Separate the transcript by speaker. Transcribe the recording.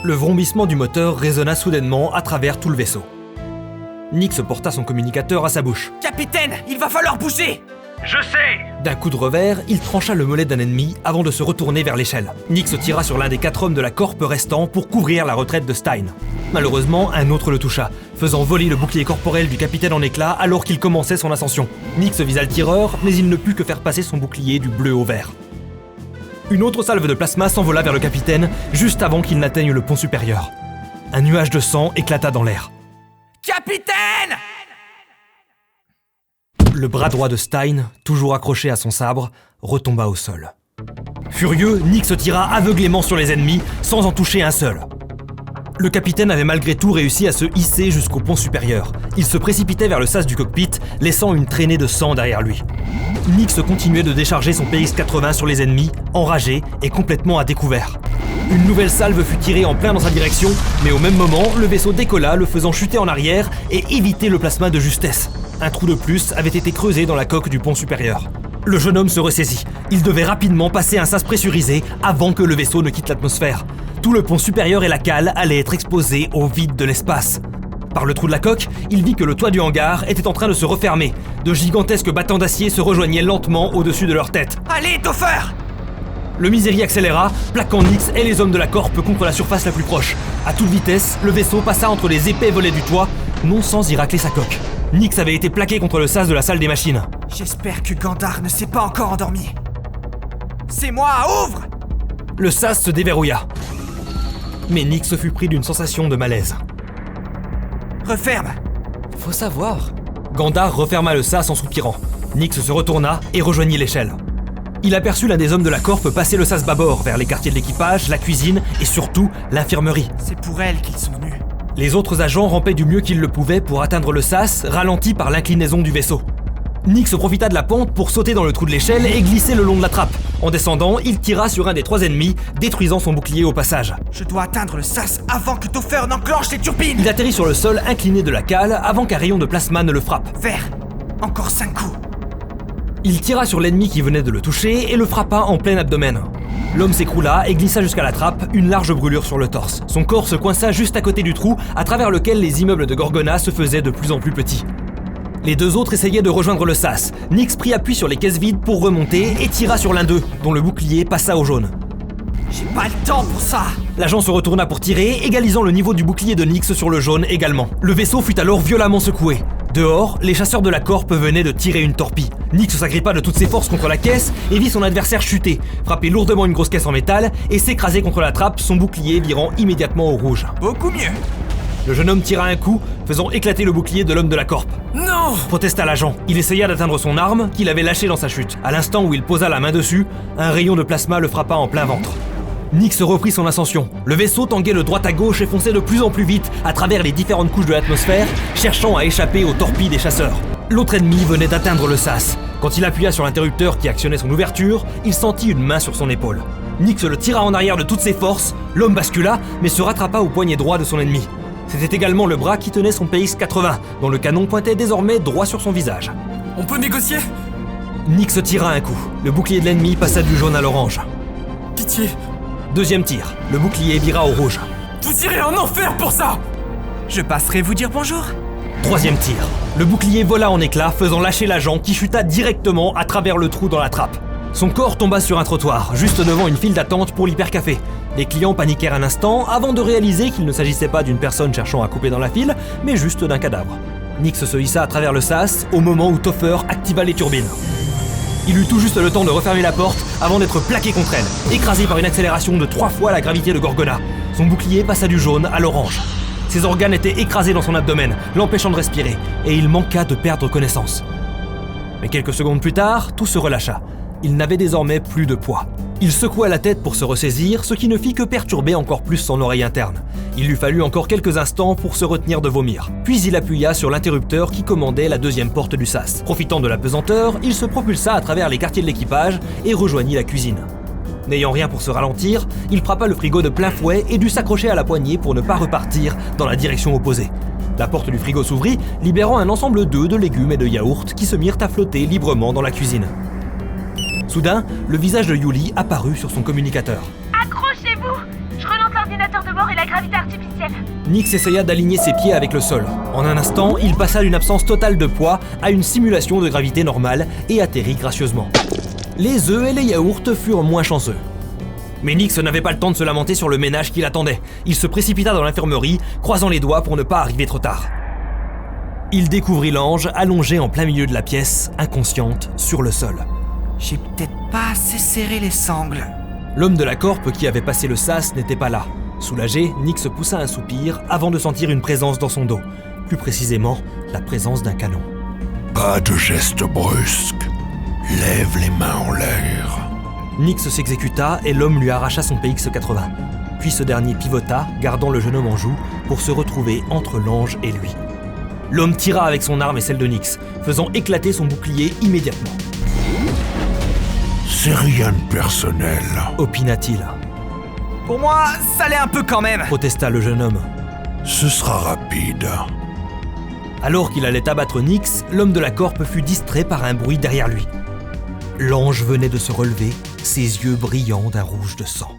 Speaker 1: Le vrombissement du moteur résonna soudainement à travers tout le vaisseau. Nix porta son communicateur à sa bouche.
Speaker 2: « Capitaine, il va falloir bouger !»
Speaker 3: « Je sais !»
Speaker 1: D'un coup de revers, il trancha le mollet d'un ennemi avant de se retourner vers l'échelle. Nix tira sur l'un des 4 hommes de la Corp restants pour couvrir la retraite de Stein. Malheureusement, un autre le toucha, faisant voler le bouclier corporel du capitaine en éclats alors qu'il commençait son ascension. Nix visa le tireur, mais il ne put que faire passer son bouclier du bleu au vert. Une autre salve de plasma s'envola vers le capitaine, juste avant qu'il n'atteigne le pont supérieur. Un nuage de sang éclata dans l'air.
Speaker 2: « Capitaine !»
Speaker 1: Le bras droit de Stein, toujours accroché à son sabre, retomba au sol. Furieux, Nix tira aveuglément sur les ennemis, sans en toucher un seul. Le capitaine avait malgré tout réussi à se hisser jusqu'au pont supérieur. Il se précipitait vers le sas du cockpit, laissant une traînée de sang derrière lui. Nix continuait de décharger son PX-80 sur les ennemis, enragé et complètement à découvert. Une nouvelle salve fut tirée en plein dans sa direction, mais au même moment, le vaisseau décolla, le faisant chuter en arrière et éviter le plasma de justesse. Un trou de plus avait été creusé dans la coque du pont supérieur. Le jeune homme se ressaisit. Il devait rapidement passer un sas pressurisé avant que le vaisseau ne quitte l'atmosphère. Tout le pont supérieur et la cale allaient être exposés au vide de l'espace. Par le trou de la coque, il vit que le toit du hangar était en train de se refermer. De gigantesques battants d'acier se rejoignaient lentement au-dessus de leur tête.
Speaker 2: « Allez, Topher !»
Speaker 1: Le Misery accéléra, plaquant Nix et les hommes de la Corp contre la surface la plus proche. À toute vitesse, le vaisseau passa entre les épais volets du toit, non sans y racler sa coque. Nix avait été plaqué contre le sas de la salle des machines.
Speaker 2: « J'espère que Gandar ne s'est pas encore endormi. C'est moi, ouvre !»
Speaker 1: Le sas se déverrouilla. Mais Nix fut pris d'une sensation de malaise.
Speaker 2: « Referme !»
Speaker 4: Faut savoir.
Speaker 1: Gandar referma le sas en soupirant. Nix se retourna et rejoignit l'échelle. Il aperçut l'un des hommes de la Corp passer le sas bâbord vers les quartiers de l'équipage, la cuisine et surtout l'infirmerie.
Speaker 2: C'est pour elle qu'ils sont venus.
Speaker 1: Les autres agents rampaient du mieux qu'ils le pouvaient pour atteindre le sas, ralenti par l'inclinaison du vaisseau. Nix profita de la pente pour sauter dans le trou de l'échelle et glisser le long de la trappe. En descendant, il tira sur un des 3 ennemis, détruisant son bouclier au passage.
Speaker 2: Je dois atteindre le sas avant que Topher n'enclenche les turbines.
Speaker 1: Il atterrit sur le sol incliné de la cale avant qu'un rayon de plasma ne le frappe.
Speaker 2: Vert. Encore 5 coups.
Speaker 1: Il tira sur l'ennemi qui venait de le toucher et le frappa en plein abdomen. L'homme s'écroula et glissa jusqu'à la trappe, une large brûlure sur le torse. Son corps se coinça juste à côté du trou, à travers lequel les immeubles de Gorgona se faisaient de plus en plus petits. Les 2 autres essayaient de rejoindre le sas. Nix prit appui sur les caisses vides pour remonter et tira sur l'un d'eux, dont le bouclier passa au jaune.
Speaker 2: J'ai pas le temps pour ça.
Speaker 1: L'agent se retourna pour tirer, égalisant le niveau du bouclier de Nix sur le jaune également. Le vaisseau fut alors violemment secoué. Dehors, les chasseurs de la Corp venaient de tirer une torpille. Nix s'agrippa de toutes ses forces contre la caisse et vit son adversaire chuter, frapper lourdement une grosse caisse en métal et s'écraser contre la trappe, son bouclier virant immédiatement au rouge.
Speaker 2: Beaucoup mieux.
Speaker 1: Le jeune homme tira un coup, faisant éclater le bouclier de l'homme de la Corp.
Speaker 2: Non!
Speaker 1: Protesta l'agent. Il essaya d'atteindre son arme, qu'il avait lâchée dans sa chute. À l'instant où il posa la main dessus, un rayon de plasma le frappa en plein ventre. Nix reprit son ascension. Le vaisseau tanguait de droite à gauche et fonçait de plus en plus vite à travers les différentes couches de l'atmosphère, cherchant à échapper aux torpilles des chasseurs. L'autre ennemi venait d'atteindre le sas. Quand il appuya sur l'interrupteur qui actionnait son ouverture, il sentit une main sur son épaule. Nix le tira en arrière de toutes ses forces, l'homme bascula, mais se rattrapa au poignet droit de son ennemi. C'était également le bras qui tenait son PX-80, dont le canon pointait désormais droit sur son visage.
Speaker 4: On peut négocier?
Speaker 1: Nix tira un coup. Le bouclier de l'ennemi passa du jaune à l'orange.
Speaker 4: Pitié.
Speaker 1: Deuxième tir. Le bouclier vira au rouge.
Speaker 4: Vous irez en enfer pour ça!
Speaker 2: Je passerai vous dire bonjour.
Speaker 1: Troisième tir. Le bouclier vola en éclats, faisant lâcher l'agent qui chuta directement à travers le trou dans la trappe. Son corps tomba sur un trottoir, juste devant une file d'attente pour l'hypercafé. Les clients paniquèrent un instant avant de réaliser qu'il ne s'agissait pas d'une personne cherchant à couper dans la file, mais juste d'un cadavre. Nix se hissa à travers le sas au moment où Topher activa les turbines. Il eut tout juste le temps de refermer la porte avant d'être plaqué contre elle, écrasé par une accélération de 3 fois la gravité de Gorgona. Son bouclier passa du jaune à l'orange. Ses organes étaient écrasés dans son abdomen, l'empêchant de respirer, et il manqua de perdre connaissance. Mais quelques secondes plus tard, tout se relâcha. Il n'avait désormais plus de poids. Il secoua la tête pour se ressaisir, ce qui ne fit que perturber encore plus son oreille interne. Il lui fallut encore quelques instants pour se retenir de vomir. Puis il appuya sur l'interrupteur qui commandait la deuxième porte du sas. Profitant de la pesanteur, il se propulsa à travers les quartiers de l'équipage et rejoignit la cuisine. N'ayant rien pour se ralentir, il frappa le frigo de plein fouet et dut s'accrocher à la poignée pour ne pas repartir dans la direction opposée. La porte du frigo s'ouvrit, libérant un ensemble d'œufs, de légumes et de yaourts qui se mirent à flotter librement dans la cuisine. Soudain, le visage de Yuli apparut sur son communicateur.
Speaker 5: Accrochez-vous! Je relance l'ordinateur
Speaker 3: stabilisateur de bord et la gravité artificielle.
Speaker 1: Nyx essaya d'aligner ses pieds avec le sol. En un instant, il passa d'une absence totale de poids à une simulation de gravité normale et atterrit gracieusement. Les œufs et les yaourts furent moins chanceux. Mais Nyx n'avait pas le temps de se lamenter sur le ménage qui l'attendait. Il se précipita dans l'infirmerie, croisant les doigts pour ne pas arriver trop tard. Il découvrit l'ange allongée en plein milieu de la pièce, inconsciente, sur le sol.
Speaker 2: J'ai peut-être pas assez serré les sangles.
Speaker 1: L'homme de la corpe qui avait passé le sas n'était pas là. Soulagé, Nyx poussa un soupir avant de sentir une présence dans son dos. Plus précisément, la présence d'un canon.
Speaker 5: Pas de geste brusque. Lève les mains en l'air.
Speaker 1: Nyx s'exécuta et l'homme lui arracha son PX-80. Puis ce dernier pivota, gardant le jeune homme en joue, pour se retrouver entre l'ange et lui. L'homme tira avec son arme et celle de Nyx, faisant éclater son bouclier immédiatement.
Speaker 5: C'est rien de personnel.
Speaker 1: Opina-t-il.
Speaker 2: Pour moi, ça l'est un peu quand même.
Speaker 1: Protesta le jeune homme.
Speaker 5: Ce sera rapide.
Speaker 1: Alors qu'il allait abattre Nyx, l'homme de la corpe fut distrait par un bruit derrière lui. L'ange venait de se relever, ses yeux brillants d'un rouge de sang.